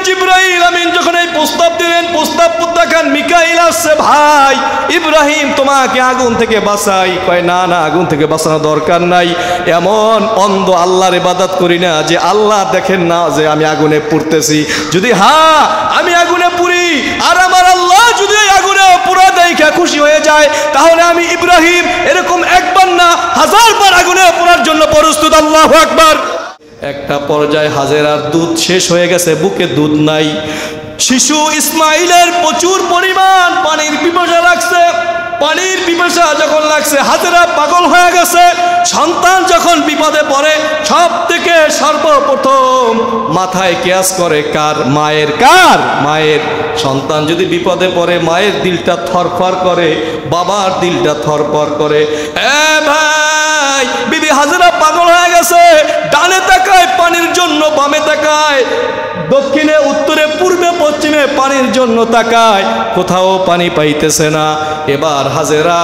জিবরাইল আমিন যখন এই প্রস্তাব দিলেন, প্রস্তাব প্রত্যাখ্যান, মিকাইল আসছে, ভাই ইব্রাহিম তোমাকে আগুন থেকে বাঁচাই। কয় না না, আগুন থেকে বাঁচানো দরকার নাই, এমন অন্ধ আল্লাহর ইবাদত করি না যে আল্লাহ দেখেন না যে আমি আগুনে পুড়তেছি। যদি আমি আগুনে পুড়ি আর আমার আল্লাহ যদি আগুনে পুরা দেখে খুশি হয়ে যায়, তাহলে আমি ইব্রাহিম এরকম একবার না 1000 বার আগুনে পোড়ার জন্য প্রস্তুত। আল্লাহু আকবার। একটা পর্যায়ে হাজেরার দুধ শেষ হয়ে গেছে, বুকে দুধ নাই। শিশু ইসমাইলের প্রচুর পরিমাণ পানির পিপাসা লাগছে। পানির পিপাসা যখন লাগছে, হাজেরা পাগল হয়ে গেছে। সন্তান যখন বিপদে পড়ে, সব থেকে সর্বপ্রথম মাথায় কেয়াস করে কার? মায়ের। কার? মায়ের। সন্তান যদি বিপদে পড়ে, মায়ের দিলটা থরফর করে, বাবার দিলটা থরফর করে। ভাই, বিবি হাজেরা পাগল হয়ে গেছে। ডানে তাকায় পানির জন্য, বামে তাকায়, দক্ষিণে উত্তরে পূর্বে পশ্চিমে পানির জন্য তাকায়, কোথাও পানি পাইতেছে না। এবার হাজেরা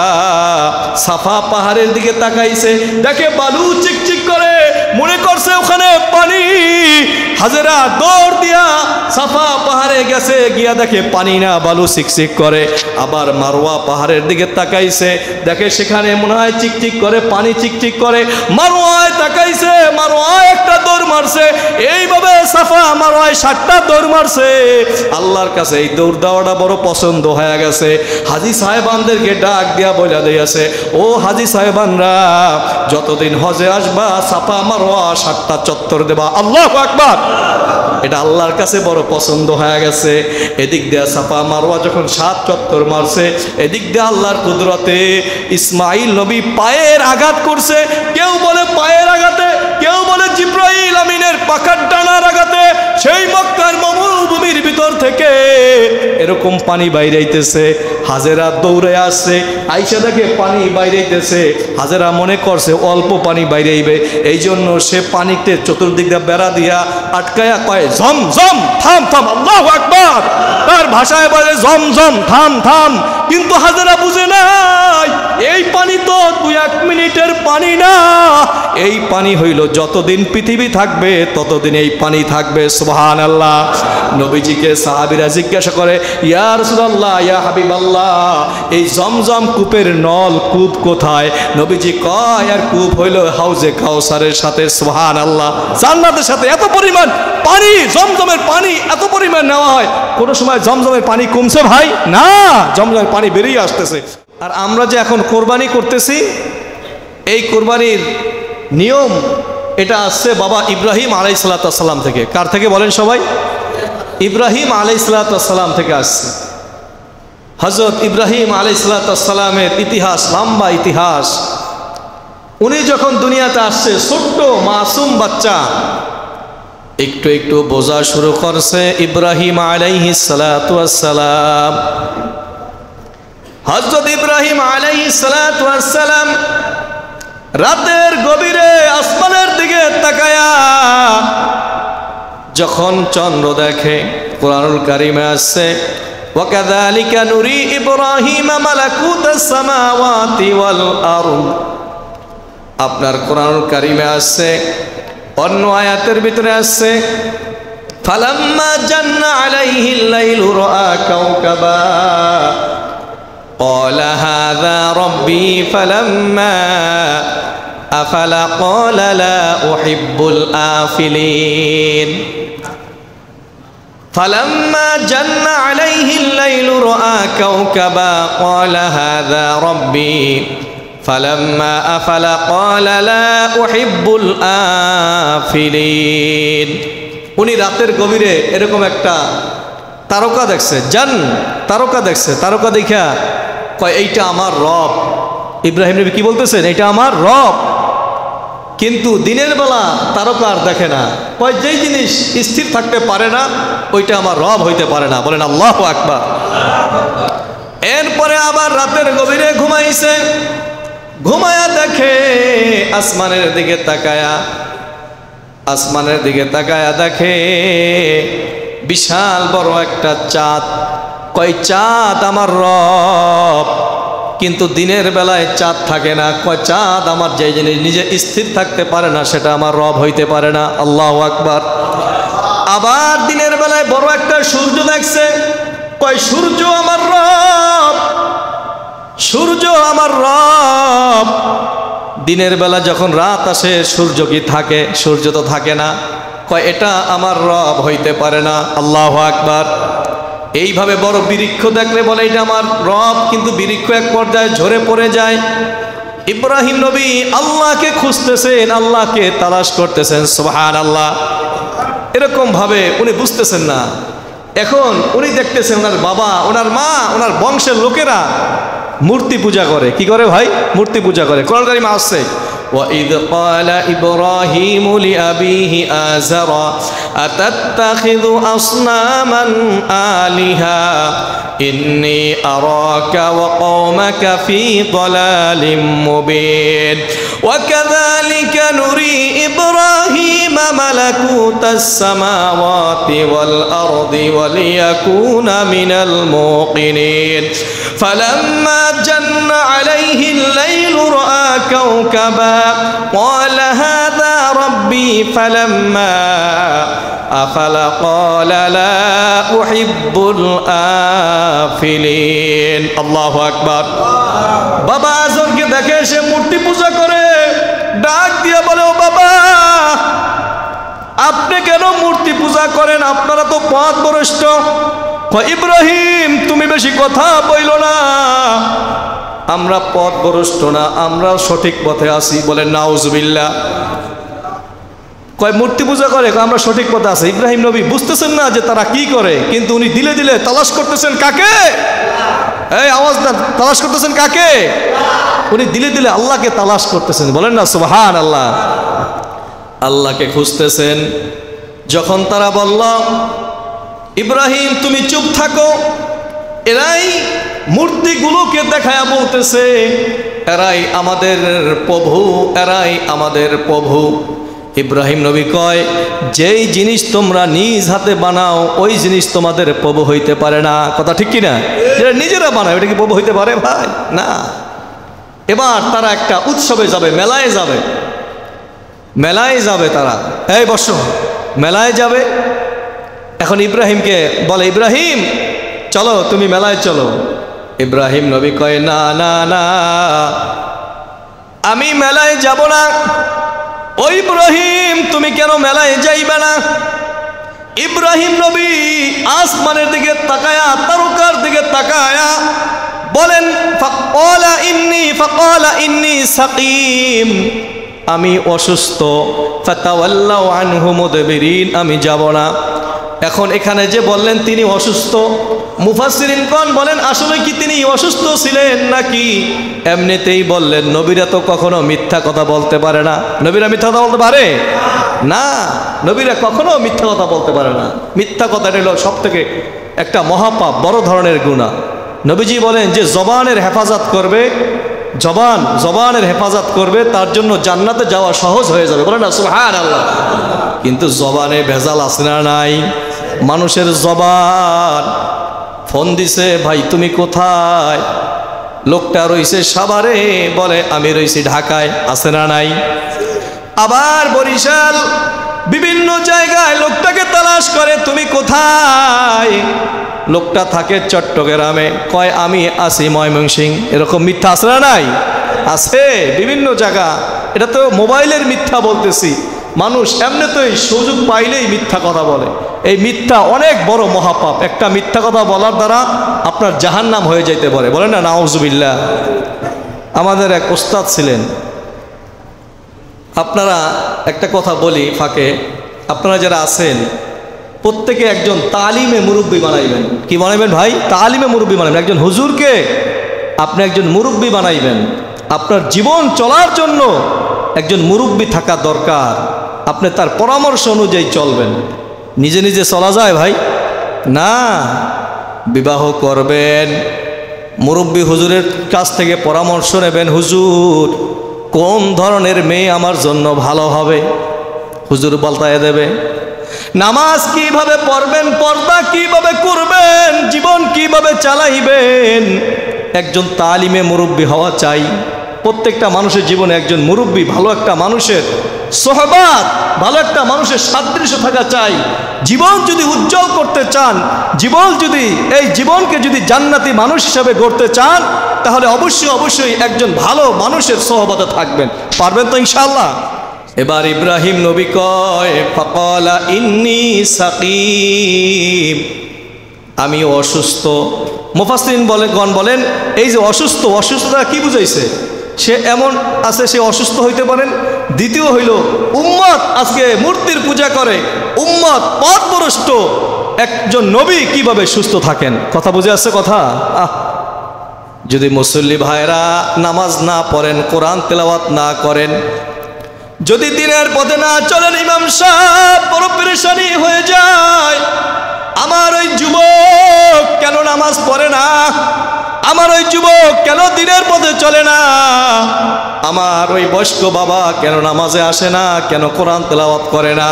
সাফা পাহাড়ের দিকে তাকাইছে, দেখে বালু চিকচিক করে, মনে করছে ওখানে পানি। হাজেরা দৌড় দিয়া সাফা পাহাড়ে গেছে, গিয়া দেখে পানি না, বালু চিকচিক করে। আবার মারওয়া পাহাড়ের দিকে তাকাইছে, দেখে সেখানে মনে হয় চিকচিক করে, পানি চিকচিক করে। মারওয়ায় তাকাইছে, মারওয়ায় একটা দৌড় মারছে। এইভাবে সাফা মারওয়ায় 7টা দৌড় মারছে। আল্লাহর কাছে এই দৌড় দেওয়াটা বড় পছন্দ হয়ে গেছে। হাজী সাহেবানদেরকে ডাক দিয়া বইলা দিয়েছে, ও হাজী সাহেবানরা, যতদিন হজে আসবা সাফা মারওয়া 7টা চত্বর দেবা। আল্লাহু আকবার। এটা আল্লাহর কাছে বড় পছন্দ হয়ে গেছে। এদিক দিয়ে সাফা মারওয়া যখন 7 চত্বর মারছে, এদিক দিয়ে আল্লাহর কুদরতে ইসমাইল নবী পায়ের আঘাত করছে। কেউ বলে পায়ের আঘাতে, কেউ বলে জিবরাইল আমিনের পাখার ডানার আঘাতে। সেই মক্কার মরুভূমির ভিতর থেকে এরকম পানি বাইরেইতেছে। হাজেরা দৌড়ে আসছে, আইসা দেখে পানি বাইরেইতেছে। হাজেরা মনে করছে অল্প পানি বাইরেইবে, এই জন্য সে পানিতে চতুর্দিক দিয়ে বেড়া দিয়া আটকায়া কয়, ঝম ঝম, থাম থাম। আল্লাহু আকবার। তার ভাষায় বলে ঝম ঝম, থাম থাম। কিন্তু হাজেরা বুঝে নাই, এই পানি তো 2-1 মিনিটের পানি না। এই পানি হইল যতদিন পৃথিবী থাকবে ততদিন এই পানি থাকবে। সুবহানাল্লাহ। নবীজিকে সাহাবীরা জিজ্ঞাসা করে, ইয়া রাসূলুল্লাহ, ইয়া হাবিবাল্লাহ, এই জমজম কূপের নল কূপ কোথায়? নবীজি কয়, আর কূপ হইল হাউজে কাউসারের সাথে। সুবহানাল্লাহ। জান্নাতের সাথে এত পরিমাণ পানি, জমজমের পানি এত পরিমাণ নেওয়া হয়। কোন সময় জমজমের পানি কমছে ভাই? না, জমজমের পানি বেরিয়ে আসতেছে। আর আমরা যে এখন কোরবানি করতেছি, এই কোরবানির নিয়ম এটা আসছে বাবা ইব্রাহিম আলাইহিসসালাম থেকে। কার থেকে বলেন সবাই? ইব্রাহিম আলাইহিসসালাম থেকে আসছে। হযরত ইব্রাহিম আলাইহিসসালামের ইতিহাস, লম্বা ইতিহাস। উনি যখন দুনিয়াতে আসছে, ছোট্ট মাসুম বাচ্চা, একটু একটু বোঝা শুরু করছে। ইব্রাহিম আলাইহিসসালাম, হযরত ইব্রাহিম আলাইহিসসালাম রাতের গভীরে আসমানের দিকে তাকায়া যখন চন্দ্র দেখে, কুরআনুল কারীমে আছে, ওয়াকাযালিকা নুরি ইব্রাহিম মালাকুতাস সামাওয়াতি ওয়াল আরদ। আপনার কুরআনুল কারীমে আছে, অন্য আয়াতের ভিতরে আছে, ফালাম্মা জান্না আলাইহিল লাইলু রাআ কাওকাবা قال هذا ربي فلما أفل قال لا أحب الآفلين فلما جن عليه الليل رأى كوكبا قال هذا ربي فلما أفل قال لا أحب الآفلين। উনি রাতের গভীরে এরকম একটা তারকা দেখছে, তারকা দেখছে। তারকা দেখা কয়, এইটা আমার রব। ইব্রাহিম নবী কি বলতেছেন? এটা আমার রব। কিন্তু দিনের বেলা তারকা আর দেখে না। কয়, যেই জিনিস স্থির থাকতে পারে না ওইটা আমার রব হইতে পারে না। বলেন আল্লাহু আকবার। এরপরে আবার রাতের গভীরে ঘুমাইছে। ঘুমায়া দেখে আসমানের দিকে তাকায়া, আসমানের দিকে তাকায়া দেখে বিশাল বড় একটা চাঁদ। কয়, চাঁদ আমার রব। কিন্তু দিনের বেলায় চাঁদ থাকে না। কয়, চাঁদ আমার যে জিনিস নিজে স্থির থাকতে পারে না সেটা আমার রব হইতে পারে না। আল্লাহু আকবার। আবার দিনের বেলায় বেলায় বড় একটা সূর্য দেখছে, কয় সূর্য আমার রব, সূর্য আমার রব। দিনের বেলা যখন রাত আসে সূর্য কি থাকে? সূর্য তো থাকে না। কয় এটা আমার রব হইতে পারে না। আল্লাহু আকবার। এইভাবে বড় বৃক্ষ দেখলে বলে এটা আমার রব, কিন্তু বৃক্ষ এক পর্যায়ে ঝরে পড়ে যায়। ইব্রাহিম নবী আল্লাহকে খুঁজতেছেন, আল্লাহকে তালাশ করতেছেন, সুবহানাল্লাহ। এরকম ভাবে উনি বুঝতেছেন না। এখন উনি দেখতেছেন ওনার বাবা, ওনার মা, ওনার বংশের লোকেরা মূর্তি পূজা করে। কি করে ভাই? মূর্তি পূজা করে। কোরআন কারিমে আছে, وَإِذْ قَالَ إِبْرَاهِيمُ لِأَبِيهِ آزَرَ أَتَتَّخِذُ أَصْنَامًا آلِهَةً إِنِّي أَرَاكَ وَقَوْمَكَ فِي ضَلَالٍ مُبِينٍ وَكَذَلِكَ نُرِي إِبْرَاهِيمَ مَلَكُوتَ السَّمَاوَاتِ وَالْأَرْضِ وَلِيَكُونَ مِنَ الْمُوقِنِينَ فَلَمَّا جَنَّ عَلَيْهِ اللَّيْلُ رَأَى كَوْكَبًا قَالَ هَذَا رَبِّي فَلَمَّا أَفَلَ قَالَ لَا أُحِبُّ الْآفِلِينَ আল্লাহু আকবার। বাবা আজরকে দেখে সে মূর্তি পূজা করে, ডাক দিয়ে বলে, ও বাবা, আপনি কেন মূর্তি পূজা করেন? আপনারা তো পথভ্রষ্ট। ইব্রাহিম তুমি বেশি কথা বইল না, আমরা পথভ্রষ্ট না, আমরা সঠিক পথে আছি। বলে নাউজুবিল্লাহ। কয় মূর্তি পূজা করে? আমরা সঠিক পথে আছি। ইব্রাহিম নবী বুঝতেছেন না যে তারা কি করে, কিন্তু উনি দিলে দিলে তালাশ করতেছেন কাকে? এই আওয়াজ না, তালাশ করতেছেন কাকে? উনি দিলে দিলে আল্লাহকে তালাশ করতেছেন। বলেন না সুবহানাল্লাহ। আল্লাহকে খুঁজতেছেন। যখন তারা বলল, ইব্রাহিম তুমি চুপ থাকো, এরাই মূর্তিগুলোকে দেখায়া বলতেছে এরাই আমাদের প্রভু, এরাই আমাদের প্রভু। ইব্রাহিম নবী কয়, যেই জিনিস তোমরা নিজ হাতে বানাও ওই জিনিস তোমাদের প্রভু হইতে পারে না। কথা ঠিক কিনা? যেটা নিজেরা বানায় ওটা কি প্রভু হইতে পারে ভাই? না। এবার তারা একটা উৎসবে যাবে, মেলায় যাবে, মেলায় যাবে তারা। এই বর্ষ মেলায় যাবে। এখন ইব্রাহিমকে বলে, ইব্রাহিম চলো তুমি মেলায় চলো। ইব্রাহিম নবী কয়, না না না, আমি মেলায় যাব না। ও ইব্রাহিম তুমি কেন মেলায় যাইবে না? ইব্রাহিম নবী আসমানের দিকে তাকায়া, তারকার দিকে তাকায়া বলেন, ফাকালা ইন্নী সাকিম, আমি অসুস্থ। ফাতাওয়াল্লাউ আনহু মুদবিরিন, আমি যাব না। এখন এখানে যে বললেন তিনি অসুস্থ, মুফাসসিরিনগণ বলেন আসলে কি তিনি অসুস্থ ছিলেন নাকি এমনিতেই বললেন? নবীরা তো কখনো মিথ্যা কথা বলতে পারে না। নবীরা মিথ্যা কথা বলতে পারে না। নবীরা কখনো মিথ্যা কথা বলতে পারে না। মিথ্যা কথাটা হলো সব থেকে একটা মহাপাপ, বড় ধরনের গুনাহ। নবীজি বলেন যে জবানের হেফাজত করবে, জবানের হেফাজত করবে, তার জন্য জান্নাতে যাওয়া সহজ হয়ে যাবে। বলেন না সুবহানাল্লাহ। কিন্তু জবানে ভেজাল আছে না নাই? মানুষের জবান ফোন দিছে, ভাই তুমি কোথায়? লোকটা রইছে সাভারে, বলে আমি রইছি ঢাকায়, আছে না নাই? আবার বরিশাল, বিভিন্ন জায়গায় লোকটাকে তালাশ করে, তুমি কোথায়? লোকটা থাকে চট্টগ্রামে, কয় আমি আছি ময়মনসিংহ। এরকম মিথ্যা আছে না নাই? আছে বিভিন্ন জায়গা। এটা তো মোবাইলের মিথ্যা বলতেছি। মানুষ এমনিতেই সুযোগ পাইলেই মিথ্যা কথা বলে। এই মিথ্যা অনেক বড় মহাপাপ। একটা মিথ্যা কথা বলার দ্বারা আপনার জাহান্নাম হয়ে যেতে পারে। বলেন না নাউজুবিল্লাহ। আমাদের এক ওস্তাদ ছিলেন। আপনারা একটা কথা বলি ফাঁকে, আপনারা যারা আছেন প্রত্যেকে একজন তালিমে মুরব্বী বানাইবেন। কি বানাইবেন ভাই? তালিমে মুরব্বী বানাইবেন। একজন হুজুরকে আপনি একজন মুরব্বী বানাইবেন। আপনার জীবন চলার জন্য একজন মুরব্বী থাকা দরকার। আপনি তার পরামর্শ অনুযায়ী চলবেন। নিজে নিজে চলা যায় ভাই? না। বিবাহ করবেন, মুরব্বী হুজুরের কাছ থেকে পরামর্শ নেবেন। হুজুর কোন ধরনের মেয়ে আমার জন্য ভালো হবে? হুজুর বলতায় দেবে। নামাজ কিভাবে পড়বেন, পর্দা কিভাবে করবেন, জীবন কিভাবে চালাইবেন, একজন তালিমে মুরব্বী হওয়া চাই। প্রত্যেকটা মানুষের জীবনে একজন মুরব্বী ভালো একটা মানুষের সোহবাত, ভালো একটা মানুষের সাদৃশ্য থাকা চাই। জীবন যদি উজ্জ্বল করতে চান, এই জীবনকে যদি জান্নাতি মানুষ হিসাবে গড়তে চান, তাহলে অবশ্যই একজন ভালো মানুষের সোহবতে থাকবেন। পারবেন তো ইনশাআল্লাহ? এবার ইব্রাহিম নবী কয়, ফাকালা ইন্নী সাকিম, আমি অসুস্থ। মুফাসসিরিন বলেন এই যে অসুস্থতা কি বুঝাইছে? সে এমন আছে, সে অসুস্থ হইতে পারেন। দ্বিতীয় হইল উম্মত আজকে মূর্তির পূজা করে, উম্মত পথভ্রষ্ট, একজন নবী কিভাবে সুস্থ থাকেন? কথা বুঝে আসছে কথা? যদি মুসল্লি ভাইরা নামাজ না পড়েন, কোরআন তেলাওয়াত না করেন, যদি দিনের পথে না চলেন, ইমাম সাহেব বড় পেরেশানি হয়ে যায়। আমার ওই যুবক কেন নামাজ পড়ে না? আমার ওই যুবক কেন দিনের পথে চলে না? আমার ওই বয়স্ক বাবা কেন নামাজে আসে না? কেন কোরআন তেলাওয়াত করে না?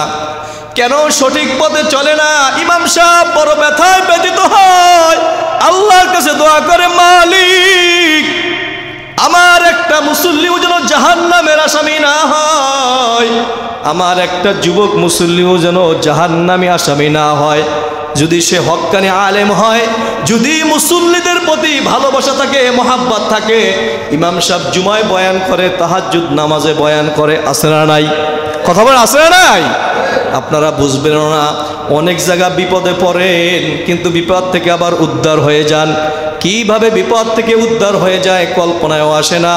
কেন সঠিক পথে চলে না? ইমাম সাহেব বড় ব্যথায় ব্যথিত হয়, আল্লাহর কাছে দোয়া করে, মালিক আমার একটা মুসল্লিও যেন জাহান্নামের আসামি না হয়, আমার একটা যুবক মুসল্লিও যেন জাহান্নামী আসামি না হয়। যদি সে হক্কানি আলেম হয়, যদি মুসল্লিদের প্রতি ভালোবাসা থাকে, মোহাব্বত থাকে, ইমাম সাহেব জুমায় বয়ান করে, তাহাজ্জুদ নামাজে বয়ান করে, আছে না নাই? কথা বলেন, আছে না নাই? আপনারা বুঝবেন না, অনেক জায়গা বিপদে পড়েন, কিন্তু বিপদ থেকে আবার উদ্ধার হয়ে যান। কিভাবে বিপদ থেকে উদ্ধার হয়ে যায় কল্পনায়ও আসে না।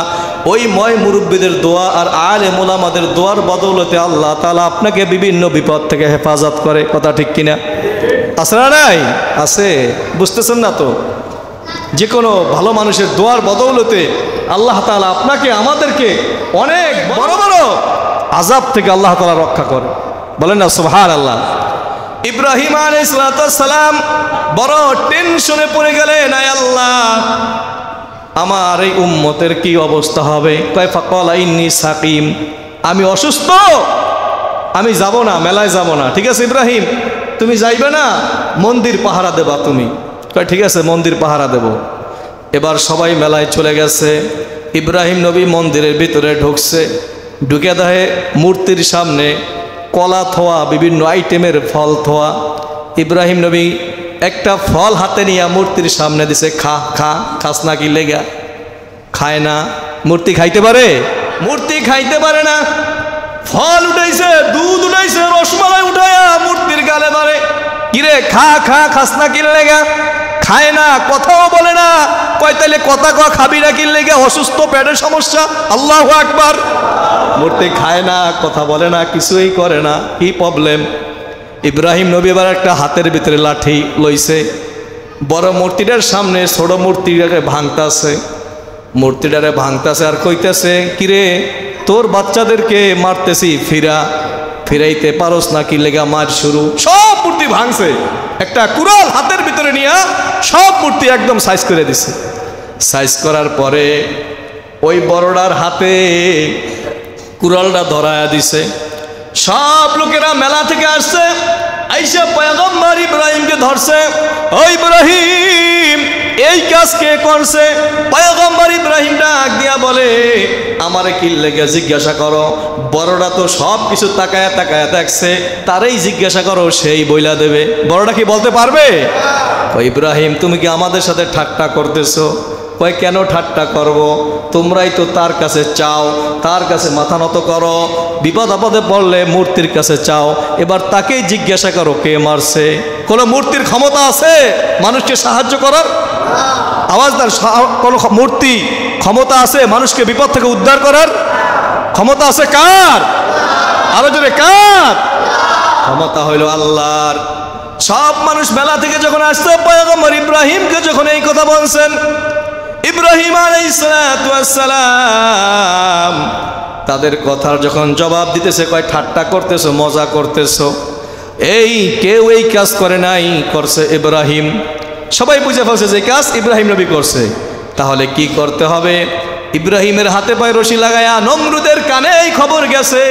ওই মুরব্বীদের দোয়া আর আলেম ওলামাদের দোয়ার বদৌলতে আল্লাহ তাআলা আপনাকে বিভিন্ন বিপদ থেকে হেফাজত করে। কথা ঠিক কিনা? আছে না নাই? আছে। বুঝতেছেন না তো? যে কোনো ভালো মানুষের দোয়ার বদৌলতে আল্লাহ তাআলা আপনাকে, আমাদেরকে অনেক বড় বড় আযাব থেকে আল্লাহ তাআলা রক্ষা করে। বলেন না সুবহানাল্লাহ। ইব্রাহিম আলাইহিস সালাম বড় টেনশনে পড়ে গেলেন, আয় আল্লাহ আমার এই উম্মতের কি অবস্থা হবে? কয় ফাকালা ইন্নী সাকিম, আমি অসুস্থ, আমি যাব না, মেলায় যাব না। ঠিক আছে ইব্রাহিম, তুমি যাইবে না, মন্দির পাহারা দেবা তুমি। কয় ঠিক আছে, মন্দির পাহারা দেব। এবার সবাই মেলায় চলে গেছে। ইব্রাহিম নবী মন্দিরের ভিতরে ঢুকছে, ঢুকে দেখে মূর্তির সামনে কলা থোয়া, বিভিন্ন আইটেমের ফল থোয়া। ইব্রাহিম নবী একটা ফল হাতে নিয়ে মূর্তির সামনে দিছে, খাস না কি লেগা? খায় না। মূর্তি খাইতে পারে? মূর্তি খাইতে পারে না। ফল উঠাইছে, দুধ উঠাইছে, রসমালাই উঠায়া মূর্তির গালে মারে, কিরে খাস না কি লেগা? খায় না, কথাও বলে না। কয় তাইলে কথা খাবি না কি লেগা? অসুস্থ, পেটের সমস্যা। আল্লাহু আকবার। মূর্তি খায় না, কথা বলে না, কিছুই করে না, কি প্রবলেম? ইব্রাহিম নবী এবার একটা হাতের ভিতরে লাঠি লইছে, বড় মূর্তিটার সামনে ছোট মূর্তিটাকে ভাঙতাছে আর কইতেছে, কিরে তোর বাচ্চাদেরকে মারতেছি, ফিরাইতে পারস না কি লেগা মার শুরু। সব মূর্তি ভাঙছে, একটা কুড়াল হাতের ভিতরে নিয়ে সব মূর্তি একদম সাইজ করে দিছে। সাইজ করার পরে ওই বড়টার হাতে কুড়ালটা ধরায়া দিছে। সব লোকেরা মেলা থেকে আসছে, আইসা পয়গম্বর ইব্রাহিমকে ধরছে। ও ইব্রাহিম, এই কাজ কে করছে? পয়গম্বর ইব্রাহিম ডাক দিয়া বলে, আমারে কি লেগে জিজ্ঞাসা করো? বড়টা তো সব কিছু তাকায়া দেখছে, তারই জিজ্ঞাসা করো, সেই বইলা দেবে। বড়টা কি বলতে পারবে? ও ইব্রাহিম, তুমি কি আমাদের সাথে ঠাট্টা করতেছো? কয় কেন ঠাট্টা করব? তোমরাই তো তার কাছে চাও, তার কাছে মাথা নত করো, বিপদ আপদে পড়লে মূর্তির কাছে চাও। এবার তাকেই জিজ্ঞাসা করো কে মারছে। কোনো মূর্তির ক্ষমতা আছে মানুষকে সাহায্য করার? আওয়াজদার, কোনো মূর্তি ক্ষমতা আছে মানুষকে বিপদ থেকে উদ্ধার করার? ক্ষমতা আছে কার? আরো জোরে কার? ক্ষমতা হইল আল্লাহর। সব মানুষ মেলা থেকে যখন আসছে, পয়গম্বর ইব্রাহিমকে যখন এই কথা বলছেন, ইব্রাহিম আলাইহিস সালাম তাদের কথার যখন জবাব দিতেছে, কয় ঠাট্টা করতেছো, মজা করতেছো, এই কেউ এই কাজ করে নাই, করছে ইব্রাহিম। সবাই বুঝে ফেলছে যে কাজ ইব্রাহিম নবী করছে। তাহলে কি করতে হবে? ইব্রাহিমের হাতে পায়ে রশি লাগায়া নমরুদের কানে এই খবর গেছে।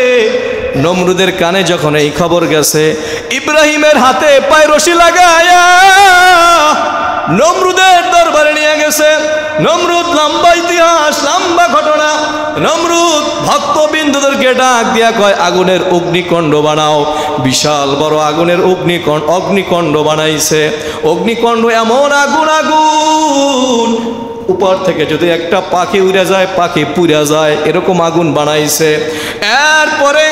নমরুদের কানে যখন এই খবর গেছে, ইব্রাহিমের হাতে পায়ে রশি লাগায়া নমরুদের দরবারে নিয়ে গেছে। নমরুদ লম্বা ইতিহাস, লম্বা ঘটনা। নমরুদ ভক্তবিন্দুদেরকে ডাক দিয়া কয়, আগুনের অগ্নিকুণ্ড বানাও। বিশাল বড় আগুনের অগ্নিকুণ্ড বানাইছে। অগ্নিকুণ্ড এমন আগুন, আগুন উপর থেকে যদি একটা পাখি উড়ে যায়, পাখি পুড়ে যায়, এরকম আগুন বানাইছে। এরপরে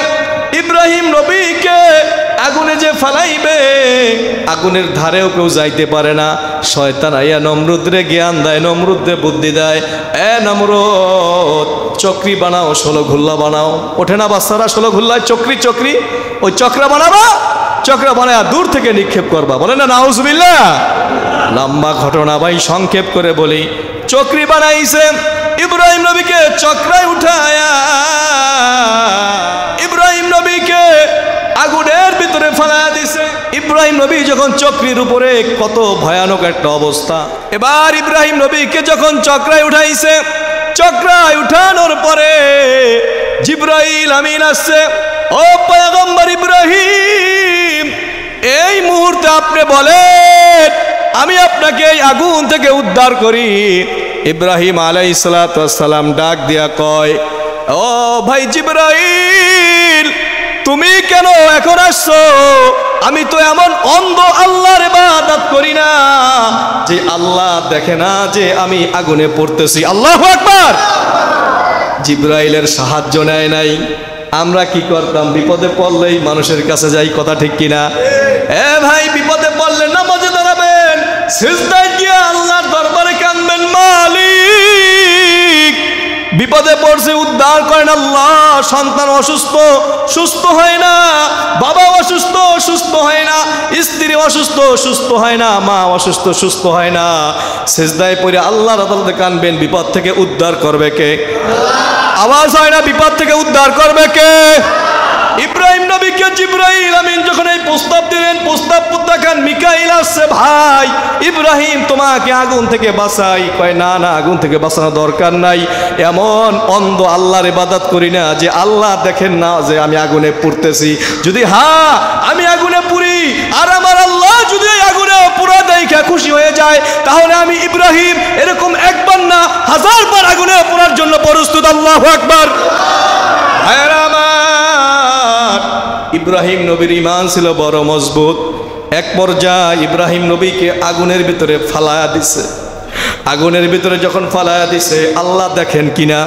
ইব্রাহিম নবীকে আগুনে যে ফালাইবে, আগুনের ধারেও কেউ যাইতে পারে না। শয়তান আইয়া নমরুদরে জ্ঞান দেয়, নমরুদরে বুদ্ধি দেয়, নমরুদ চক্রি বানাও, 16 ঘুল্লা বানাও। ওঠে না বাচ্চারা 16 ঘুল্লায় চক্রি, চক্রি ওই চক্রা বানাবা, চক্রা বানায় দূর থেকে নিক্ষেপ করবা। বলে না নাউজুবিল্লাহ। লম্বা ঘটনা ভাই, সংক্ষেপ করে বলি। চক্রি বানাইছে, ইব্রাহিম নবীকে চক্রায় উঠায়া ইব্রাহিম নবীকে আগুনের ভিতরে ফালায়া দিছে। ইব্রাহিম নবী যখন চক্রির উপরে, কত ভয়ানক একটা অবস্থা। এবার ইব্রাহিম নবীকে যখন চক্রায় উঠাইছে, চক্রায় উঠানোর পরে জিবরাইল আমিন আসছে। ও পয়গম্বর ইব্রাহিম, এই মুহূর্তে আপনি বলেন আমি আপনাকে এই আগুন থেকে উদ্ধার করি। ইব্রাহিম আলাইহিস সালাতু ওয়াস সালাম ডাক দিয়া কয়, ও ভাই জিবরাইল, তুমি কেন এখন আসছো? আমি তো এমন অন্ধ আল্লাহর ইবাদত করি না যে আল্লাহ দেখে না যে আমি আগুনে পড়তেছি। আল্লাহু আকবার। জিবরাইলের সাহায্য নেয় নাই। আমরা কি করতাম? বিপদে পড়লেই মানুষের কাছে যাই, কথা ঠিক কিনা? এ ভাই, বিপদে পড়লে নামাজে দাঁড়াবেন, সিজদায় গিয়ে আল্লাহর দরবারে কাঁদবেন, মালিক বিপদে পড়ছে উদ্ধার করেন আল্লাহ। সন্তান অসুস্থ, সুস্থ হয় না, বাবা অসুস্থ, সুস্থ হয় না, স্ত্রী অসুস্থ, সুস্থ হয় না, মা অসুস্থ, সুস্থ হয় না। সিজদায় পড়ে আল্লাহর আদালতে কাঁদবেন, বিপদ থেকে উদ্ধার করবে কে? আওয়াজ হয় না, বিপদ থেকে উদ্ধার করবে কে? ইব্রাহিম নবীকে জিবরাইল আমিন যখন এই প্রস্তাব দিলেন, প্রস্তাব প্রত্যাখ্যান। মিকাইল আসছে, ভাই ইব্রাহিম তোমাকে আগুন থেকে বাঁচাই। কয় না না, আগুন থেকে বাঁচানো দরকার নাই। এমন অন্ধ আল্লাহর ইবাদত করি না যে আল্লাহ দেখেন না যে আমি আগুনে পুড়তেছি। যদি আমি আগুনে পুড়ি আর আমার আল্লাহ যদি আগুনে পুরা দেখে খুশি হয়ে যায়, তাহলে আমি ইব্রাহিম এরকম একবার না 1000 বার আগুনে পোড়ার জন্য প্রস্তুত। আল্লাহু আকবার। ইব্রাহিম নবীর ঈমান ছিল বড় মজবুত। এক পর্যায়ে ইব্রাহিম নবীকে আগুনের ভিতরে ফালায়া দিছে। আগুনের ভিতরে যখন ফালায়া দিছে, আল্লাহ দেখেন কিনা?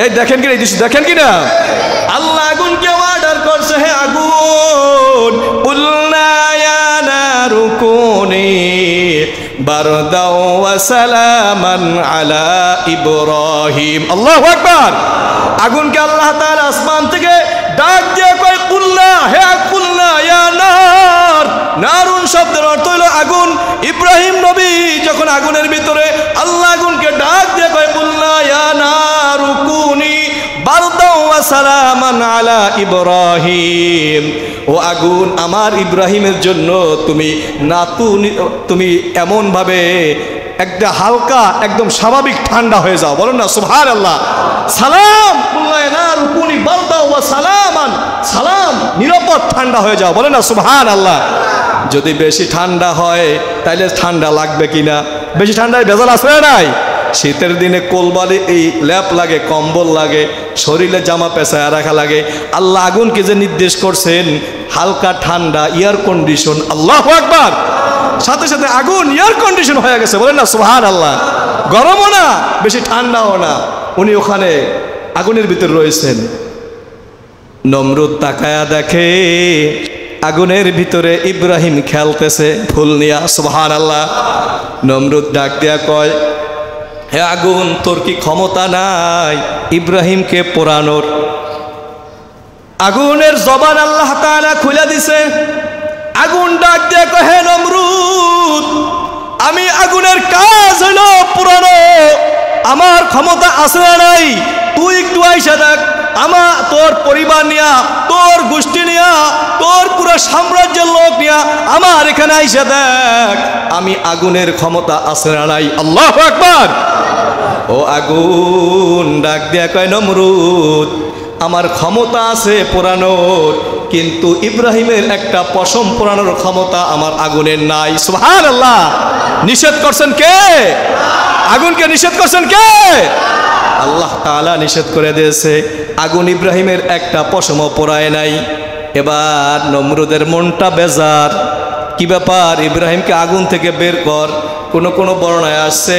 এই দেখেন কিনা? এই দৃশ্য দেখেন কিনা? আল্লাহ আগুনকে অর্ডার করছে, হে আগুন, কুলনা ইয়া নারু কুনি বারদাও ওয়া সালামান আলা ইব্রাহিম। আল্লাহু আকবার। আগুনকে আল্লাহ তাআলা আসমান থেকে ডাক দিয়ে কয়, কুলনা, হে কুলনা ইয়া নার। নারুন শব্দের অর্থ হলো আগুন। ইব্রাহিম নবী যখন আগুনের ভিতরে, আল্লাহ আগুনকে ডাক দিয়ে কয়, কুলনা ইয়া নারু কুনি বারদাও ওয়া সালামান আলা ইব্রাহিম। ও আগুন, আমার ইব্রাহিমের জন্য তুমি এমন ভাবে একটা হালকা, একদম স্বাভাবিক ঠান্ডা হয়ে যাও। বলেন না সুবহানাল্লাহ। সালাম, রুকুনি বারদা ওয়া সালামান, সালাম, নিরাপদ ঠান্ডা হয়ে যাও। বলেন না সুবহানাল্লাহ। যদি বেশি ঠান্ডা হয় তাইলে ঠান্ডা লাগবে কিনা? বেশি ঠান্ডায় ভেজাল আছে না নাই? শীতের দিনে কোলবালি, এই ল্যাপ লাগে, কম্বল লাগে, শরীরে জামা পেঁচায় রাখা লাগে। আল্লাহ আগুনকে যে নির্দেশ করছেন হালকা ঠান্ডা, এয়ার কন্ডিশন। আল্লাহু আকবার। সাথে সাথে আগুন এয়ার কন্ডিশন হয়ে গেছে। বলেন না সুবহানাল্লাহ। গরমও না, বেশি ঠান্ডাও না। উনি ওখানে আগুনের ভিতরে রয়েছেন। নমরুদ তাকায়া দেখে আগুনের ভিতরে ইব্রাহিম খেলতেছে ফুল নিয়া। সুবহানাল্লাহ। নমরুদ ডাক দিয়া কয়, হে আগুন, তোর কি ক্ষমতা নাই ইব্রাহিমকে পোড়ানোর? আগুনের জবান আল্লাহ তাআলা খুলে দিছে। আগুন ডাক দিয়ে কয়, হে নমরুদ, আমি আগুনের কাজ হলো পুরানো, আমার ক্ষমতা আছে না নাই? তুই একটু আইসা দেখ, তোর পরিবার নিয়া, তোর গোষ্ঠী নিয়া, তোর পুরো সাম্রাজ্যের লোক নিয়া আমার এখানে আইসা দেখ আমি আগুনের ক্ষমতা আছে না নাই। আল্লাহু আকবার। ও আগুন ডাক দিয়া কয়, নমরুদ, আমার ক্ষমতা আছে পোড়ানোর, কিন্তু ইব্রাহিমের একটা পশম পোড়ানোর ক্ষমতা আমার আগুনের নাই। সুবহানাল্লাহ। নিষেধ করছেন কে? আগুনকে নিষেধ করছেন কে? আল্লাহ তাআলা নিষেধ করে দিয়েছে। আগুন ইব্রাহিমের একটা পশমও পোড়ায় নাই। এবার নমরুদের মনটা বেজার। কি ব্যাপার? ইব্রাহিমকে আগুন থেকে বের কর। কোন বর্ণনায় আসছে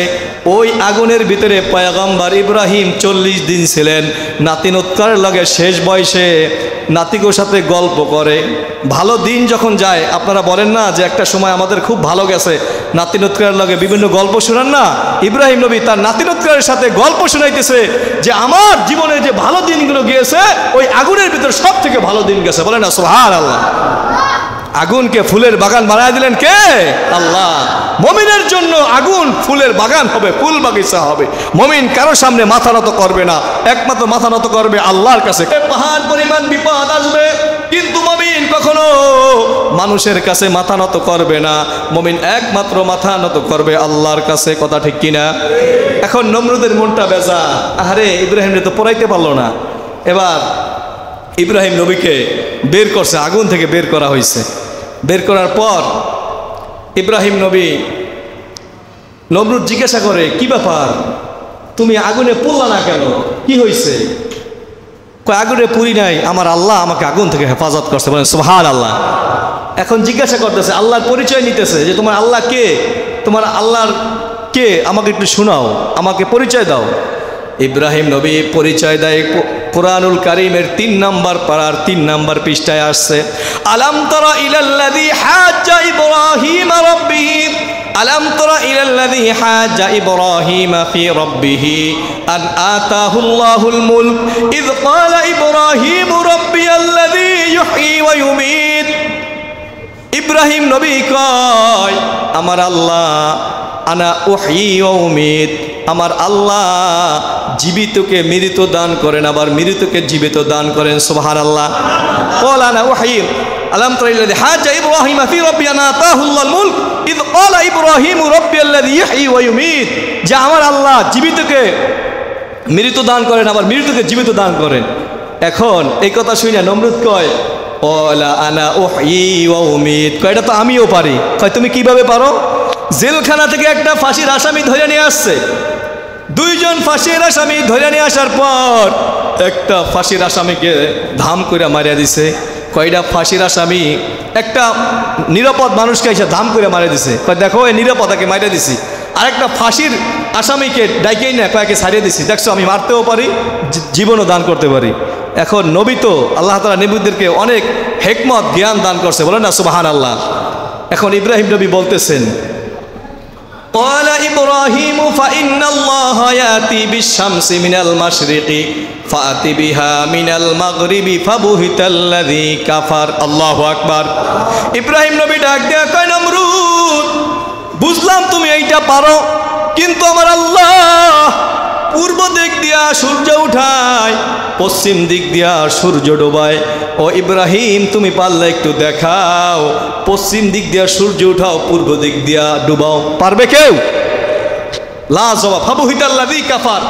ওই আগুনের ভিতরে পয়গম্বর ইব্রাহিম 40 দিন ছিলেন। নাতিনৎকারের লগে শেষ বয়সে নাতিগোর সাথে গল্প করে। ভালো দিন যখন যায়, আপনারা বলেন না যে একটা সময় আমাদের খুব ভালো গেছে, নাতিনৎকারের লগে বিভিন্ন গল্প শোনান না। ইব্রাহিম নবী তার নাতিনৎকারের সাথে গল্প শোনাইতেছে যে আমার জীবনে যে ভালো দিনগুলো গিয়েছে ওই আগুনের ভিতরে সব থেকে ভালো দিন গেছে। বলেন না সুবহানাল্লাহ। আগুনকে ফুলের বাগান বানায় দিলেন কে? আল্লাহ। মুমিনের জন্য আগুন ফুলের বাগান হবে, ফুল বাগিচা হবে। মুমিন কারো সামনে মাথা নত করবে না, একমাত্র মাথা নত করবে আল্লাহর কাছে। পাহাড় পরিমাণ বিপদ আসবে, কিন্তু মুমিন কখনো মানুষের কাছে মাথা নত করবে না। মুমিন একমাত্র মাথা নত করবে আল্লাহর কাছে। কথা ঠিক কিনা? এখন নমরুদের মনটা বেজা। আরে ইব্রাহিম তো পড়াইতে পারলো না। এবার ইব্রাহিম নবীকে বের করছে, আগুন থেকে বের করা হয়েছে। বের করার পর ইব্রাহিম নবী, নমরুদ জিজ্ঞাসা করে, কি ব্যাপার, তুমি আগুনে পুড়লা না কেন? কি হয়েছে? কয় আগুনে পুড়ি নাই, আমার আল্লাহ আমাকে আগুন থেকে হেফাজত করছে। বলেন সুবহানাল্লাহ। এখন জিজ্ঞাসা করতেছে, আল্লাহর পরিচয় নিতেছে যে তোমার আল্লাহ কে, তোমার আল্লাহর কে, আমাকে একটু শোনাও, আমাকে পরিচয় দাও। ইব্রাহিম নবী পরিচয় দেয়। কুরআনুল কারীমের 3 নম্বর পারার 3 নম্বর পৃষ্ঠায় আসছে, আলাম তারা ইলাল্লাযী হাজ্জা ইব্রাহিম রাব্বিহি, আলাম তারা ইলাল্লাযী হাজ্জা ইব্রাহিম ফি রাব্বিহি আন আতাহুল্লাহুল মুলক ইয ক্বালা ইব্রাহিম রাব্বিয়াল্লাযী ইউহয়ী ওয়া ইউমীত। ইব্রাহিম নবী কয়, আমার আল্লাহ আনা উহয়ী ওয়া উমীত, আমার আল্লাহ জীবিতকে মৃত দান করেন, আবার মৃতকে জীবিত দান করেন। সুবহানাল্লাহ। ক্বালা আনা উহয়ী, আলাম তারা ইলাল্লাযী হাজ্জা ইব্রাহিম ফি রাব্বিহি আন আতাহুল্লাহুল মুলক ইয ক্বালা ইব্রাহিম রাব্বিয়াল্লাযী ইউহয়ী ওয়া ইউমীত, যে আমার আল্লাহ জীবিতকে মৃত দান করেন, আবার মৃতকে জীবিত দান করেন। এখন এই কথা শুনে নমরুদ কয়, ক্বালা আনা উহয়ী ওয়া উমীত, কয় এটা তো আমিও পারি। কয় তুমি কিভাবে পারো? জেলখানা থেকে একটা ফাঁসির আসামি ধরে নিয়ে আসছে। 2 জন ফাঁসির আসামি ধরে নিয়ে আসার পর একটা ফাঁসির আসামিকে ধাম করে মারিয়া দিছে। কয়টা ফাঁসির আসামি একটা নিরাপদ মানুষকে এসে ধাম করে মারিয়া দিছে। কয় দেখো এই নিরাপদাকে মারিয়া দিছি। আর একটা ফাঁসির আসামিকে ডাইকেই না কয়েকে ছাড়িয়ে দিছি, দেখছো আমি মারতেও পারি, জীবনও দান করতে পারি। এখন নবী তো আল্লাহ তাআলা নবীদেরকে অনেক হিকমত জ্ঞান দান করছে। বলেন না সুবহানাল্লাহ। এখন ইব্রাহিম নবী বলতেছেন, قال إبراهيم فإن الله يأتي بالشمس من المشرق فأت بها من المغرب فبهت الذي كفر। الله أكبر। ইব্রাহিম নবী ডাক দেয়া কয়, নমরুদ বুঝলাম তুমি এইটা পারো, কিন্তু আমার আল্লাহ পূর্ব দিক দিয়া সূর্য উঠায়, পশ্চিম দিক দিয়া সূর্য ডোবায়। ও ইব্রাহিম তুমি পারলে একটু দেখাও, পশ্চিম দিক দিয়া সূর্য উঠাও, পূর্ব দিক দিয়া ডুবাও। পারবে কেউ? লা জবাব। ফাবুহিতাল্লাযী কাফার।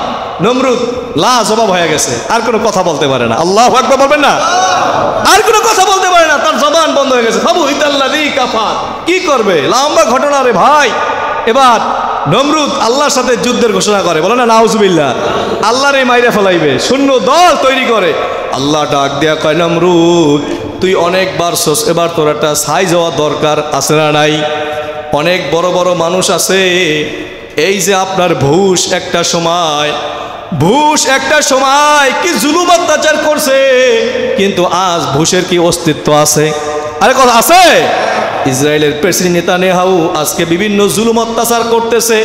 নমরুদ লা জবাব হয়ে গেছে, আর কোনো কথা বলতে পারে না। আল্লাহু আকবার বলবেন না? আর কোনো কথা বলতে পারে না, তার জবান বন্ধ হয়ে গেছে। ফাবুহিতাল্লাযী কাফার। কি করবে? লম্বা ঘটনা রে ভাই। এবার নমরুদ আল্লাহর সাথে যুদ্ধের ঘোষণা করে। বলে না নাউজুবিল্লাহ। আল্লাহর এই মাইরা ফেলাইবে, শূন্য দল তৈরি করে। আল্লাহ ডাক দেয়া কয়, নমরুদ তুই অনেকবার সোস, এবার তোর একটা ছাই যাওয়া দরকার আছে না নাই? অনেক বড় বড় মানুষ আছে। এই যে আপনার ভূষ একটা সময় কি জুলুম অত্যাচার করছে, কিন্তু আজ ভূষের কি অস্তিত্ব আছে? আরে কথা আছে? ইসরায়েলের প্রেসিডেন্ট নেতানিয়াহু আজকে বিভিন্ন জুলুম অত্যাচার করতেছে।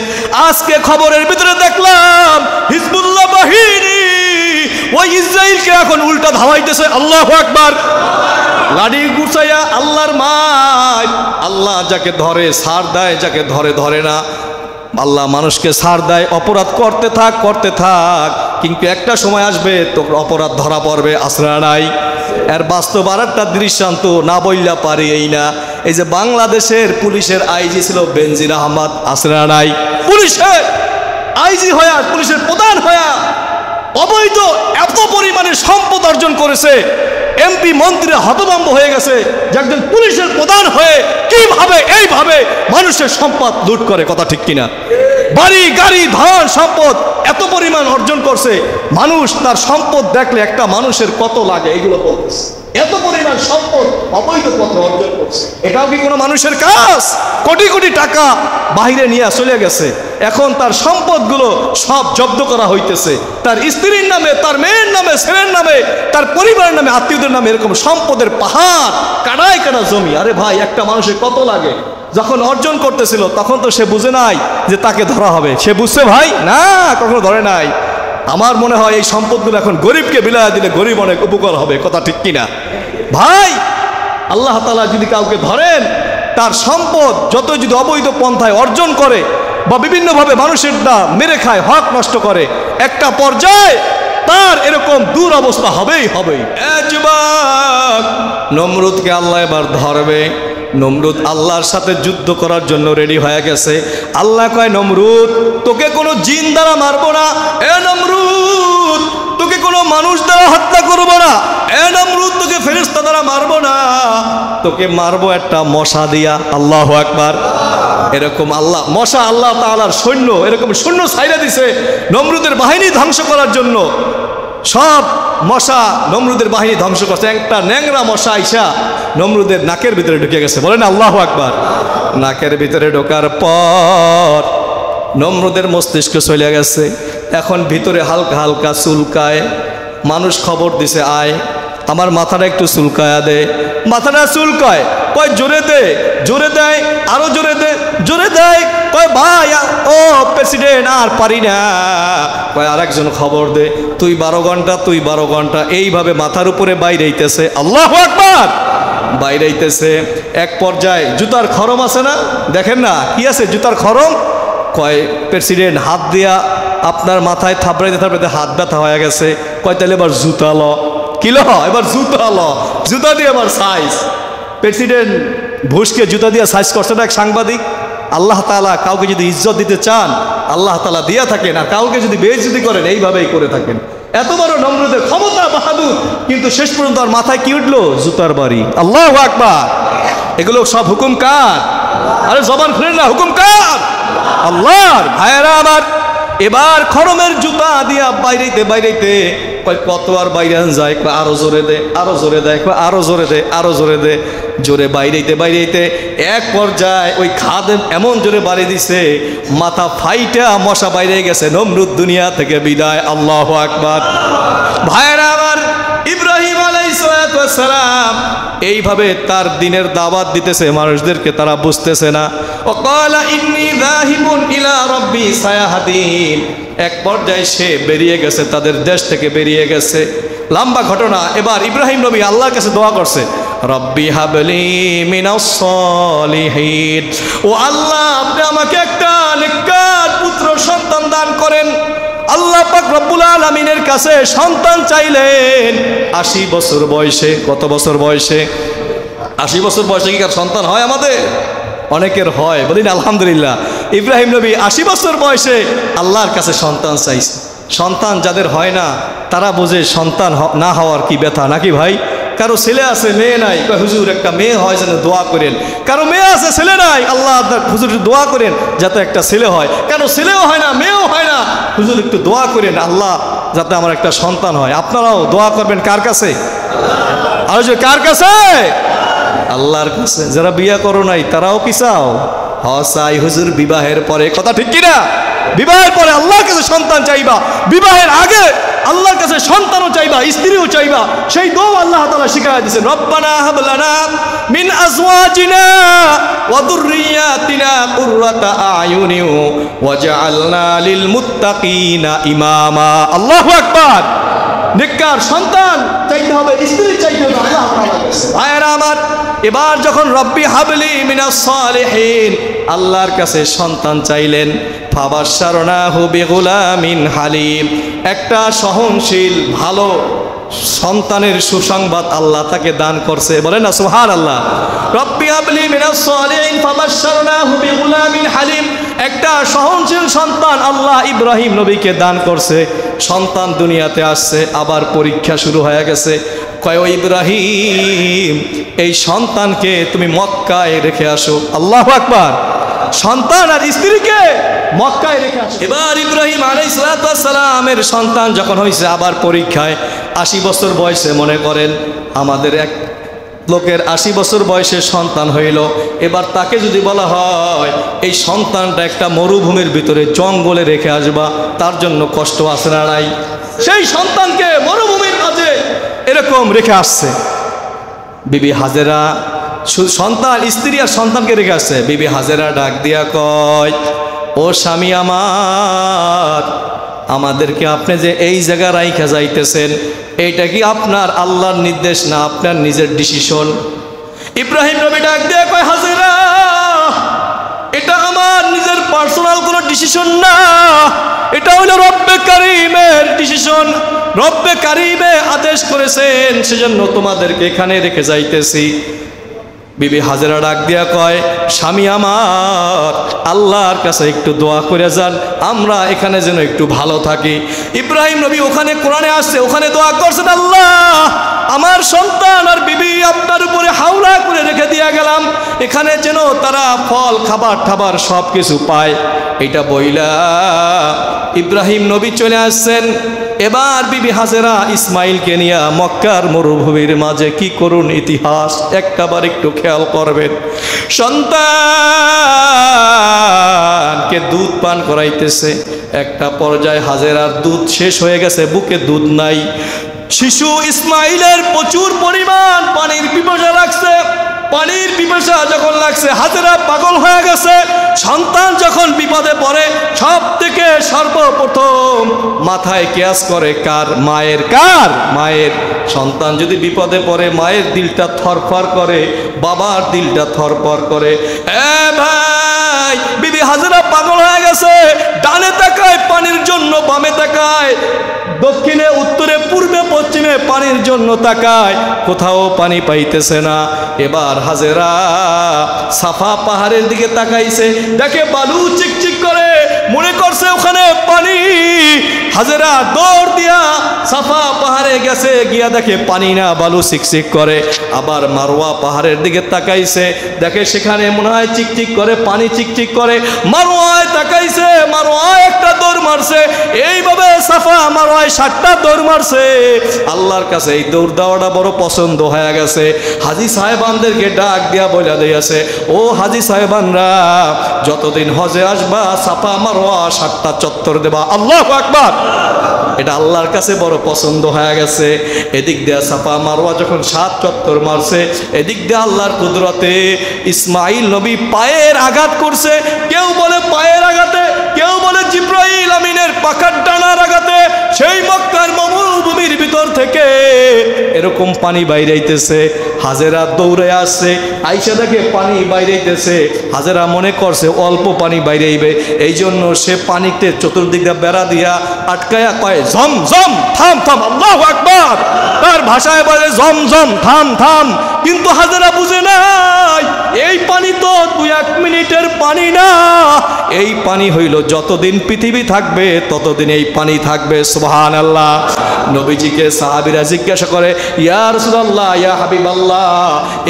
আজকে খবরের ভিতরে দেখলাম হিজবুল্লাহ বাহিনী ওই ইসরায়েলকে এখন উল্টা ধাওয়াইতেছে। আল্লাহু আকবার। লাঠি গুছাইয়া আল্লাহর মায়। আল্লাহ যাকে ধরে ছাড় দেয়, যাকে ধরে ধরে না। আল্লাহ মানুষকে ছাড় দেয়, অপরাধ করতে থাক, কিন্তু একটা সময় আসবে তোর অপরাধ ধরা পড়বে। আসরা নাই? এর বাস্তব আর একটা দৃষ্টান্ত না বললা পারি এই না। এই যে বাংলাদেশের পুলিশের আইজি ছিল বেনজির আহমদ। আসরা নাই? পুলিশের আইজি হয়া, পুলিশের প্রধান হয়া অবৈধ এত পরিমাণে সম্পদ অর্জন করেছে। এমপি মন্ত্রী হতভম্ব হয়ে গেছে যে একজন পুলিশের প্রধান হয়ে কিভাবে এইভাবে মানুষের সম্পদ লুট করে, কথা ঠিক কিনা? বাড়ি গাড়ি ধন সম্পদ এত পরিমাণ অর্জন করছে, মানুষ তার সম্পদ দেখলে একটা মানুষের কত লাগে এগুলো বলতেছে। এত পরিমাণ সম্পদ অবৈধ পথে অর্জন করছে, এটাও কি কোনো মানুষের কাজ? কোটি কোটি টাকা বাইরে নিয়ে চলে গেছে, এখন তার সম্পদগুলো সব জব্দ করা হইতেছে, তার স্ত্রীর নামে, তার মেয়ের নামে, ছেলের নামে, তার পরিবারের নামে, আত্মীয়দের নামে, এরকম সম্পদের পাহাড়, কানায় কানা জমি। আরে ভাই, একটা মানুষের কত লাগে? যখন অর্জন করতেছিল তখন তো সে বুঝে নাই যে তাকে ধরা হবে, সে বুঝছে ভাই না, কখনো ধরে নাই। আমার মনে হয় এই সম্পদগুলো এখন গরিবকে বিলায় দিলে গরিব অনেক উপকার হবে, কথা ঠিক কিনা ভাই? আল্লাহ তাআলা যদি কাউকে ধরেন, তার সম্পদ যত যদি অবৈধ পন্থায় অর্জন করে বা বিভিন্নভাবে মানুষের মেরে খায়, হক নষ্ট করে, একটা পর্যায়ে তার এরকম দূর অবস্থা হবেই হবেই। নমরুদকে আল্লাহ এবার ধরবে। নমরুদ আল্লাহর সাথে যুদ্ধ করার জন্য রেডি হয়ে গেছে। আল্লাহ কয়, নমরুদ তোকে কোনো জিন দ্বারা মারবো না, এ নমরুদ তোকে কোনো মানুষ দ্বারা হত্যা করবো না, এ নমরুদ তোকে ফেরেশতা দ্বারা মারবো না, তোকে মারবো একটা মশা দিয়া। আল্লাহু আকবার। এরকম আল্লাহ মশা, আল্লাহ তাআলার সৈন্য এরকম সৈন্য ছাইরা দিছে নমরুদের বাহিনী ধ্বংস করার জন্য। সব মশা নমরুদের বাহিনী ধ্বংস করছে। একটা ন্যাংরা মশা আইসা নমরুদের নাকের ভিতরে ঢুকে গেছে, বলেন আল্লাহু আকবার। নাকের ভিতরে ঢোকার পর নমরুদের মস্তিষ্ক চলে গেছে, এখন ভিতরে হালকা হালকা চুলকায়। মানুষ খবর দিছে, আয় আমার মাথাটা একটু চুলকায়া দে। মাথাটা চুলকায়, কয় জোরে দে, জোরে দেয়, আরো জোরে দে, জোরে দেয়, কয় ভাই ও প্রেসিডেন্ট আর পারি না, কয় আরেকজন খবর দে, তুই 12 ঘন্টা, তুই 12 ঘন্টা, এইভাবে মাথার উপরে বাইরেইতেছে। আল্লাহু আকবার। বাইরেইতেছে। এক পর্যায়ে জুতার খরম আছে না, দেখেন না কি আছে জুতার খরম, কয় প্রেসিডেন্ট হাত দিয়া আপনার মাথায় থাপড়াইতে থাপড়াইতে হাত ব্যথা হয়ে গেছে, কয় তাহলে এবার জুতা ল। কি ল? এবার জুতা ল। জুতা দিয়ে এবার সাইজ। প্রেসিডেন্ট ঘুষকে জুতা দিয়ে সাইজ করছে না এক সাংবাদিক। আল্লাহ তাআলা কাউকে যদি ইজ্জত দিতে চান আল্লাহ তাআলা দিয়া থাকেন, আর কাউকে যদি বেইজ্জতি করেন এইভাবেই করে থাকেন। এত বড় নমরুদের ক্ষমতা, বাহাদুর, কিন্তু শেষ পর্যন্ত আর মাথায় কি উঠলো? জুতার বাড়ি। আল্লাহু আকবার। এগুলো সব হুকুম কার? আরে জবান খুলেন না, হুকুম কার? আল্লাহর। ভাইয়েরা আমার, এবার খরমের জুতা দিয়া বাইরেতে বাইরেতে কত আর বাইরে যায়, আরো জোরে দে, আরো জোরে দেয়, আরো জোরে দে, আরো জোরে দে, জোরে বাইরেতে বাইরেতে এক পর্যায়ে ওই খাদেম এমন জোরে বাড়ি দিছে মাথা ফাইটা মশা বাইরে গেছে, নমরুদ দুনিয়া থেকে বিদায়। আল্লাহু আকবার। ভাইয়েরা আমার, ইব্রাহিম আলাইহিস সালাম এইভাবে তার দিনের দাওয়াত দিতেছে মানুষদেরকে, তারা বুঝতেছে না। ওয়াকালা ইন্নী যাহিবুন ইলা রাব্বি সায়াহাদিন। এক পর্যায়ে সে বেরিয়ে গেছে, তাদের দেশ থেকে বেরিয়ে গেছে। লম্বা ঘটনা। এবার ইব্রাহিম নবী আল্লাহর কাছে দোয়া করছে, রব্বি হাবলি মিনাস সলিহিন। ও আল্লাহ, আপনি আমাকে একটা নেককার পুত্র সন্তান দান করেন। আল্লাহ পাক রব্বুল আলামিনের কাছে সন্তান চাইলেন 80 বছর বয়সে। কত বছর বয়সে? 80 বছর বয়সে কি কার সন্তান হয়? আমাদের অনেকের হয়, বলি না আলহামদুলিল্লাহ। ইব্রাহিম নবী 80 বছর বয়সে আল্লাহর কাছে সন্তান চাইছে। সন্তান যাদের হয় না তারা বোঝে সন্তান না হওয়ার কি ব্যথা, নাকি ভাই? কারো ছেলে আছে মেয়ে নাই, হুজুর একটা মেয়ে হয় যেন দোয়া করেন। কারো মেয়ে আছে ছেলে নাই, আল্লাহ হুজুর দোয়া করেন যাতে একটা ছেলে হয়। কারো ছেলেও হয় না, মেয়েও হয় না, হুজুর একটু দোয়া করেন আল্লাহ যাতে আমার একটা সন্তান হয়। আপনারাও দোয়া করবেন কার কাছে? আর যে কার কাছে? আল্লাহর কাছে। যারা বিয়ে করো নাই তারাও কি চাও? চাই হুজুর বিবাহের পরে, কথা ঠিক কিনা? বিবাহের পরে আল্লাহর কাছে সন্তান চাইবা, বিবাহের আগে আল্লাহর কাছে সন্তানও চাইবা, স্ত্রীও চাইবা। সেই দোয়া আল্লাহ তাআলা শিখায় দিয়েছেন, রব্বানা হাব লানা মিন আজওয়াজিনা ওয়া যুররিয়াতিনা কুররাতা আয়ুনি ওয়াজআলনা লিল মুত্তাকিনা ইমামা। আল্লাহু আকবার। নেককার সন্তান চাইতে হবে, স্ত্রী চাইতে হবে আল্লাহ তাআলার কাছে। ভাইয়েরা আমার, এবার যখন রব্বি হাবলি মিনাস সালিহিন আল্লাহর কাছে সন্তান চাইলেন, ফাবাশশারনাহু বিগুলামিন হালিম, একটা সহনশীল ভালো সন্তানের সুসংবাদ আল্লাহ তাকে দান করছে। বলেন না সুবহানাল্লাহ। রব্বি হাবলি মিনাস সালিহিন ফাবাশশারনাহু বিগুলামিন হালিম, একটা সহনশীল সন্তান আল্লাহ ইব্রাহিম নবীকে দান করছে। সন্তান দুনিয়াতে আসছে, আবার পরীক্ষা শুরু হয়ে গেছে। কয় ও ইব্রাহিম, এই সন্তানকে তুমি মক্কায় রেখে আসো। আল্লাহু আকবার। সন্তান আর স্ত্রীকে মক্কায় রেখে আসো। এবার ইব্রাহিম আলাইহিস সালামের সন্তান যখন হয়েছে, আবার পরীক্ষায় 80 বছর বয়সে, মনে করেন আমাদের এক লোকের 80 বছর বয়সে সন্তান হইল। এবার তাকে যদি বলা হয় এই সন্তানটা একটা মরুভূমির ভিতরে জঙ্গলে রেখে আসবা, তার জন্য কষ্ট আছে না নাই? সেই সন্তানকে মরুভূমির মাঝে এরকম রেখে আসছে। বিবি হাজেরা সন্তান, স্ত্রী আর সন্তানকে রেখে আসছে। বিবি হাজেরা ডাক দিয়া কয়, ও স্বামী আমার, আমাদেরকে আপনি যে এই জায়গা রাইখা যাইতেছেন, এইটা কি আপনার আল্লাহর নির্দেশ না আপনার নিজের ডিসিশন? ইব্রাহিম নবী ডাক দিয়ে কয়, হাজেরা, এটা আমার নিজের পার্সোনাল কোনো ডিসিশন না, এটা হলো রব্বে কারিমের ডিসিশন। রব্বে কারিমে আদেশ করেছেন, সেজন্য তোমাদেরকে এখানে রেখে যাইতেছি। বিবি হাজেরা ডাক দিয়া কয়, স্বামী আমার, আল্লাহর কাছে একটু দোয়া করে যান, আমরা এখানে যেন একটু ভালো থাকি। ইব্রাহিম নবী ওখানে কোরআনে আসছে, ওখানে দোয়া করছেন, আল্লাহ আমার সন্তান আর বিবি আপনার উপরে হাওলা করে রেখে দিয়া গেলাম, এখানে যেন তারা ফল খাবার ঠাবার সব কিছু পায়। এটা বইলা ইব্রাহিম নবী চলে আসছেন। এবার বিবি হাজেরা ইসমাইলকে নিয়ে মক্কার মরুভূমির মাঝে কি করুন ইতিহাস একটাবার একটু খেয়াল করবেন। সন্তানকে দুধ পান করাইতেছে, একটা পর্যায়ে হাজেরার দুধ শেষ হয়ে গেছে, বুকে দুধ নাই। শিশু ইসমাইলের প্রচুর পরিমাণ পানির পিপাসা লাগছে। পানির পিপাসা যখন লাগছে, হাজেরা পাগল হয়ে গেছে। সন্তান যখন বিপদে পড়ে, সব থেকে সর্বপ্রথম মাথায় কেয়াস করে কার? মায়ের। কার? মায়ের। সন্তান যদি বিপদে পড়ে, মায়ের দিলটা থরফর করে, বাবার দিলটা থরফর করে। এ ভাই, বিবি হাজেরা পাগল হয়ে গেছে। ডানে তাকায় পানির জন্য, বামে তাকায়, দক্ষিণে উত্তরে পূর্বে পশ্চিমে পানির জন্য তাকায়, কোথাও পানি পাইতেছে না। এবার হাজেরা সাফা পাহাড়ের দিকে তাকাইছে, দেখে বালু চিকচিক করে, মনে করছে ওখানে পানি। হাজেরা দৌড় দিয়া সাফা পাহাড়ে গেছে, গিয়া দেখে পানি না, বালু চিকচিক করে। আবার মারওয়া পাহাড়ের দিকে তাকাইছে, দেখে সেখানে মনে হয় চিকচিক করে, পানি চিকচিক করে। মারওয়ায় তাকাইছে, মারওয়ায় একটা দৌড় মারছে। এইভাবে সাফা মারওয়ায় 7টা দৌড় মারছে। আল্লাহর কাছে এই দৌড় দেওয়াটা বড় পছন্দ হয়ে গেছে। হাজী সাহেবানদেরকে ডাক দিয়া বলে দিয়েছে, ও হাজী সাহেবানরা, যতদিন হজে আসবা সাফা মারওয়া 7টা চত্বর দেবা। আল্লাহু আকবার। এটা আল্লাহর কাছে বড় পছন্দ হয়ে গেছে। এদিক দিয়ে সাফা মারওয়া যখন 7 চত্বর মারছে, এদিক দিয়ে আল্লাহর কুদরতে ইসমাইল নবী পায়ের আঘাত করছে। কেউ বলে পায়ের আঘাতে, কেউ বলে জিব্রাইল আমিনের পাখার ডানার আঘাতে। সেই মক্কার মরুভূমির ভিতর থেকে এরকম পানি বাইরেইতেছে। হাজেরা দৌড়ে আসছে, আইসা দেখে পানি বাইরেইতেছে। হাজেরা মনে করছে অল্প পানি বাইরেইবে, এই জন্য সে পানিতে চতুর্দিক দিয়ে বেড়া দিয়া আটকায়া কয়, ঝম ঝম, থাম থাম। আল্লাহু আকবার। তার ভাষায় বলে ঝম ঝম, থাম থাম। কিন্তু হাজেরা বুঝে নাই, এই পানি তো 2-1 মিনিটের পানি না, এই পানি হইল যতদিন পৃথিবী থাকবে ততদিন এই পানি থাকবে। সুবহানাল্লাহ। নবীজিকে সাহাবীরা জিজ্ঞাসা করে, ইয়া রাসূলুল্লাহ, ইয়া হাবিবাল্লাহ,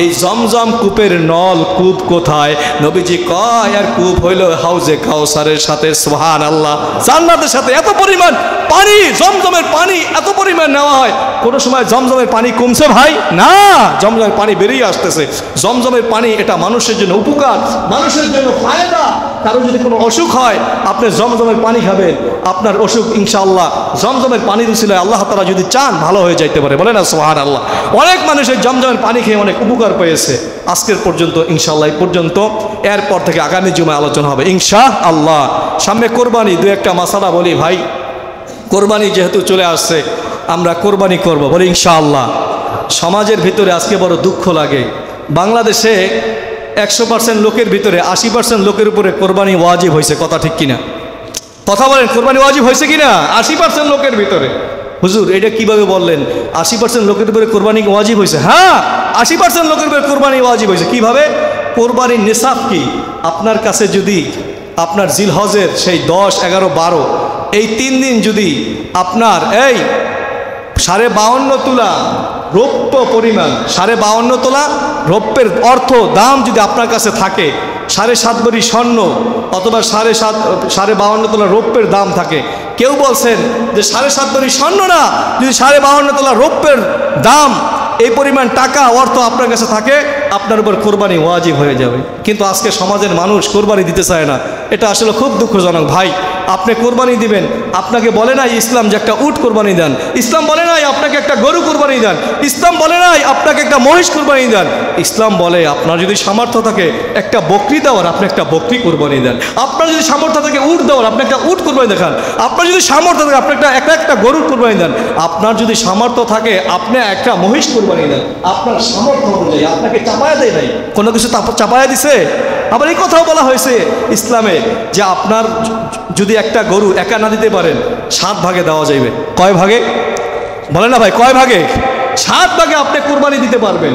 এই জমজম কূপের নল কূপ কোথায়? নবীজি কয়, আর কূপ হইল হাউজে কাউসারের সাথে। সুবহানাল্লাহ। জান্নাতের সাথে এত পরিমাণ পানি, জমজমের পানি এত পরিমাণ নেওয়া হয়। কোনো সময় জমজমের পানি কমছে ভাই? না, জমজমের পানি বেরিয়ে আসতেছে। জমজমের পানি এটা মানুষের জন্য উপকার, মানুষের জন্য ফায়দা। কারো যদি কোনো অসুখ হয়, আপনি জমজমের পানি খাবেন, আপনার অসুখ ইনশাআল্লাহ জমজমের পানির উসিলায় আল্লাহ তাআলা যদি চান ভালো হয়ে যাইতে পারে। বলে না সুবহানাল্লাহ। অনেক মানুষের জমজমের পানি খেয়ে অনেক উপকার পেয়েছে। আজকের পর্যন্ত ইনশাআল্লাহ এই পর্যন্ত। এরপর থেকে আগামী জুমায় আলোচনা হবে ইনশাআল্লাহ। সামনে কোরবানি, 2-1টা মাসালা বলি ভাই। কোরবানি যেহেতু চলে আসছে, আমরা কোরবানি করব, বলি ইনশাআল্লাহ। সমাজের ভিতরে আজকে বড় দুঃখ লাগে, বাংলাদেশে 100% লোকের ভিতরে 80% লোকের উপরে কোরবানি ওয়াজিব হয়েছে। কথা ঠিক কিনা? কথা বলেন, কোরবানি ওয়াজিব হয়েছে কিনা? 80% লোকের ভিতরে। হুজুর এটা কিভাবে বললেন? 80% লোকের উপরে কোরবানি ওয়াজিব হয়েছে? হ্যাঁ, 80% লোকের উপরে কোরবানি ওয়াজিব হয়েছে। কিভাবে? কোরবানির নিসাব কি? আপনার কাছে যদি আপনার জিলহজের সেই 10, 11, 12 এই 3 দিন যদি আপনার এই 52.5 তোলা রৌপ্য পরিমাণ, 52.5 তোলা রৌপ্যের অর্থ দাম যদি আপনার কাছে থাকে, 7.5 ভরি স্বর্ণ অথবা 52.5 তোলা রৌপ্যের দাম থাকে, কেউ বলছেন যে 7.5 ভরি স্বর্ণ না, যদি 52.5 তোলা রৌপ্যের দাম, এই পরিমাণ টাকা অর্থ আপনার কাছে থাকে, আপনার উপর কোরবানি ওয়াজিব হয়ে যাবে। কিন্তু আজকে সমাজের মানুষ কোরবানি দিতে চায় না। এটা আসলে খুব দুঃখজনক ভাই। আপনি কোরবানি দিবেন, আপনাকে বলে নাই ইসলাম যে একটা উট কোরবানি দেন, ইসলাম বলে নাই আপনাকে একটা গরু কোরবানি দেন, ইসলাম বলে নাই আপনাকে একটা মহিষ কোরবানি দেন। ইসলাম বলে আপনার যদি সামর্থ্য থাকে একটা বকরি দেওয়ার, আপনি একটা বকরি কোরবানি দেন। আপনার যদি সামর্থ্য থাকে উট দেওয়ার, আপনি একটা উট কোরবানি দেখান। আপনার যদি সামর্থ্য থাকে আপনি একটা গরুর কোরবানি দেন। আপনার যদি সামর্থ্য থাকে আপনি একটা মহিষ কোরবানি দেন। আপনার সামর্থ্য অনুযায়ী, আপনাকে চাপায়া দেয় নাই, কোনো কিছু চাপায়া দিছে। আবার এই কথাও বলা হয়েছে ইসলামে যে আপনার যদি একটা গরু একা না দিতে পারেন, 7 ভাগে দেওয়া যাবে। কয় ভাগে বলেন না ভাই, কয় ভাগে? 7 ভাগে আপনি কোরবানি দিতে পারবেন।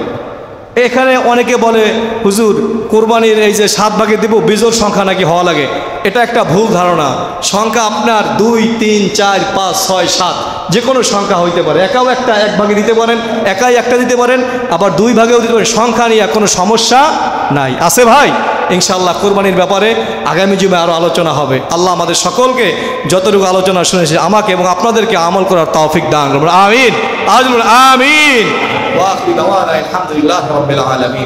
এখানে অনেকে বলে হুজুর কোরবানির এই যে 7 ভাগে দেব, বিজোড় সংখ্যা নাকি হওয়া লাগে। এটা একটা ভুল ধারণা। সংখ্যা আপনার 2, 3, 4, 5, 6, 7 যে কোনো সংখ্যা হইতে পারে। একাও একটা 1 ভাগে দিতে পারেন, একাই একটা দিতে পারেন, আবার 2 ভাগেও দিতে পারেন। সংখ্যা নিয়ে কোনো সমস্যা নাই, আছে ভাই। ইনশাআল্লাহ কোরবানির ব্যাপারে আগামী জুমে আরও আলোচনা হবে। আল্লাহ আমাদের সকলকে যতটুকু আলোচনা শুনেছে আমাকে এবং আপনাদেরকে আমল করার তৌফিক দান করুন। আমিন, আমিন। ওয়া আখিরু দাওয়ানা আলহামদুলিল্লাহি রাব্বিল আলামিন।